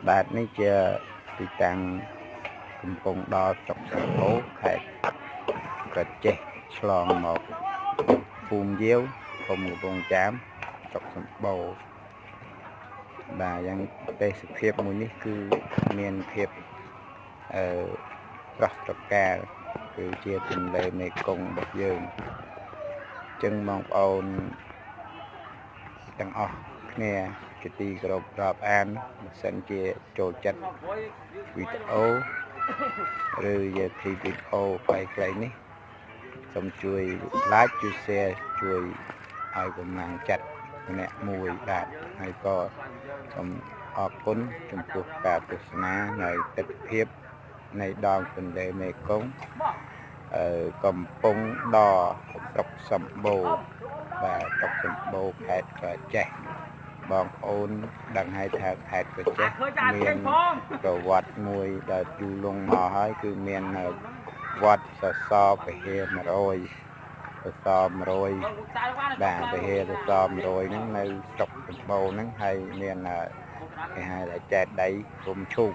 បាទនេះជាទីតាំងកំពង់ដល់ស្រុកសំបូរខេត្តក្រចេះឆ្លងមកភូមិយាវឃុំកំពង់ចាមស្រុកសំបូរបាទយ៉ាងទេសភាពមួយនេះគឺមានភាពស្រស់ត្រកាលគឺជាទន្លេមេគង្គរបស់យើងចឹងបងប្អូនទាំងអស់គ្នាជាទីគោរពរាប់អានបើសិនជាចូលចិត្តវីដេអូឬជាវីដេអូខ្លីៗនេះសូមជួយ like ជួយ share ជួយឲ្យកម្លាំងចិត្តម្នាក់មួយបាទហើយក៏សូមអរគុណចំពោះការទស្សនានៅទស្សនវិជ្ជានៃដងទន្លេមេគង្គកំពង់ដល់ស្រុកសំបូរបាទស្រុកសំបូរខេត្តក្រចេះបងប្អូនដឹងហើយថាខេត្តក្រចេះមានប្រវត្តិមួយដែលយូរលង់មកហើយគឺមានវត្តសសរពហិ100សសរ100បាទពហិសសរ100ហ្នឹងនៅស្រុកសំបូរហ្នឹងហើយមានគេហៅថាចេតិយគុំឈូក